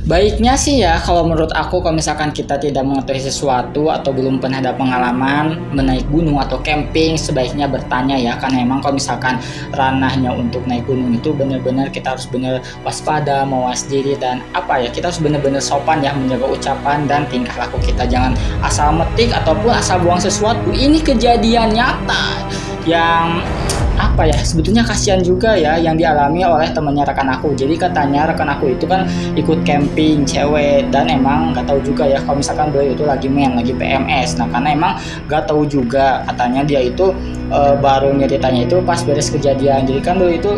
Baiknya sih ya, kalau menurut aku kalau misalkan kita tidak mengetahui sesuatu atau belum pernah ada pengalaman menaik gunung atau camping, sebaiknya bertanya ya, karena emang kalau misalkan ranahnya untuk naik gunung itu benar-benar kita harus benar waspada, mawas diri, dan apa ya, kita harus benar-benar sopan ya, menjaga ucapan dan tingkah laku kita. Jangan asal metik ataupun asal buang sesuatu. Ini kejadian nyata yang apa ya, sebetulnya kasihan juga ya yang dialami oleh temannya rekan aku. Jadi katanya rekan aku itu kan ikut camping cewek, dan emang nggak tahu juga ya kalau misalkan beliau itu lagi lagi PMS. Nah karena emang nggak tahu juga, katanya dia itu baru nyeritanya itu pas beres kejadian. Jadi kan beliau itu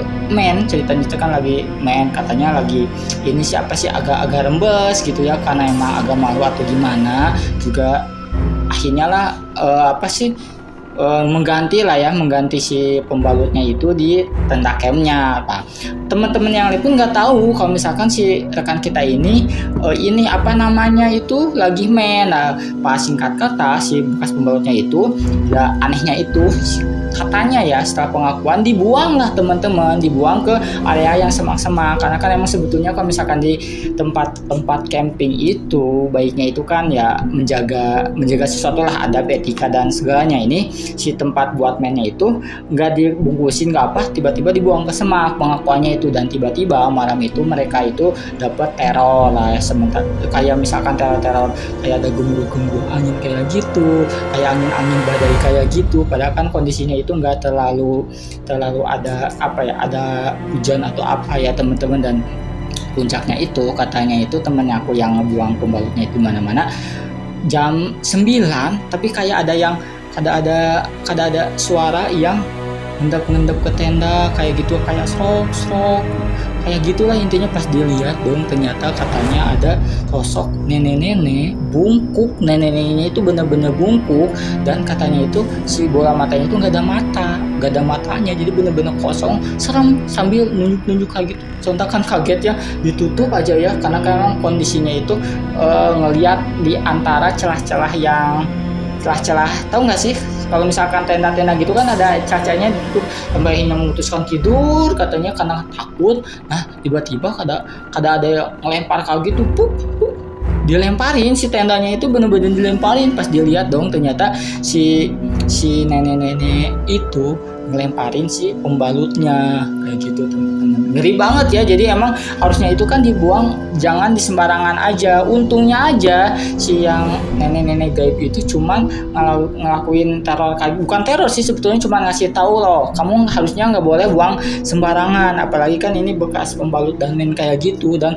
ceritanya itu kan lagi katanya lagi ini siapa sih, agak-agak rembes gitu ya, karena emang agak malu atau gimana juga. Akhirnya lah apa sih, mengganti si pembalutnya itu di tenda campnya. Nah, teman-teman yang lain pun nggak tahu kalau misalkan si rekan kita ini apa namanya itu lagi Nah, pas singkat kata si bekas pembalutnya itu, ya anehnya itu katanya ya setelah pengakuan dibuang lah teman-teman, dibuang ke area yang semak-semak. Karena kan emang sebetulnya kalau misalkan di tempat camping itu baiknya itu kan ya menjaga sesuatu lah, adab, etika dan segalanya. Ini si tempat buat mainnya itu nggak dibungkusin nggak apa, tiba-tiba dibuang ke semak pengakuannya itu. Dan tiba-tiba malam itu mereka itu dapat teror lah ya, sementara kayak misalkan teror kayak ada gemuruh angin kayak gitu, kayak angin badai kayak gitu. Padahal kan kondisinya itu nggak terlalu ada apa ya, ada hujan atau apa ya teman-teman. Dan puncaknya itu katanya itu temennya aku yang ngebuang pembalutnya itu mana-mana jam 9, tapi kayak ada suara yang ngendap ke tenda kayak gitu, kayak srok kayak gitulah intinya. Pas dilihat dong, ternyata katanya ada sosok nenek bungkuk. Neneknya itu bener-bener bungkuk, dan katanya itu si bola matanya itu nggak ada matanya, jadi bener-bener kosong, serem, sambil nunjuk kayak gitu. Sontakan kaget ya, ditutup aja ya, karena memang kondisinya itu ngelihat di antara celah-celah tahu nggak sih, kalau misalkan tenda-tenda gitu kan ada cacanya ditutup. Sampai yang memutuskan tidur katanya karena takut. Nah tiba-tiba ada yang ngelempar kayak gitu, dilemparin si tendanya itu, bener-bener dilemparin. Pas dilihat dong, ternyata si nenek itu ngelemparin si pembalutnya kayak gitu teman-teman. Ngeri banget ya. Jadi emang harusnya itu kan dibuang, jangan di sembarangan aja. Untungnya aja si yang nenek gaib itu cuman ngelakuin teror, bukan teror sih sebetulnya, cuman ngasih tahu loh, kamu harusnya nggak boleh buang sembarangan. Apalagi kan ini bekas pembalut dan kayak gitu. Dan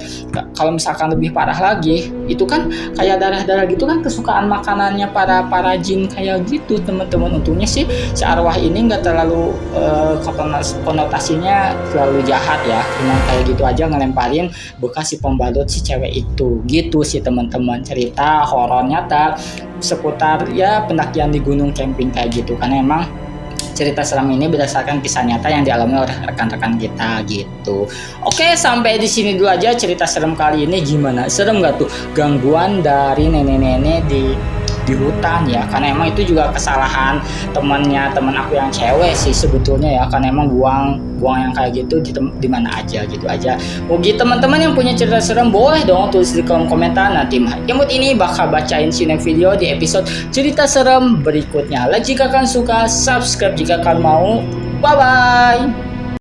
kalau misalkan lebih parah lagi, itu kan kayak darah gitu kan, kesukaan makanannya para jin kayak gitu teman-teman. Untungnya sih si arwah ini nggak terlalu konotasinya terlalu jahat ya, cuma kayak gitu aja ngelemparin bekas si pembalut si cewek itu. Gitu sih teman-teman cerita horor nyata seputar ya pendakian di gunung camping kayak gitu. Karena emang cerita seram ini berdasarkan kisah nyata yang dialami oleh rekan-rekan kita gitu. Oke, sampai di sini dulu aja cerita serem kali ini. Gimana? Serem nggak tuh gangguan dari nenek-nenek di hutan ya? Karena emang itu juga kesalahan teman aku yang cewek sih sebetulnya ya, karena emang buang yang kayak gitu di mana aja gitu aja. Bagi teman-teman yang punya cerita serem boleh dong tulis di kolom komentar, nanti Imut ini bakal bacain sini video di episode cerita serem berikutnya. Jika kalian suka, subscribe jika kalian mau. Bye bye.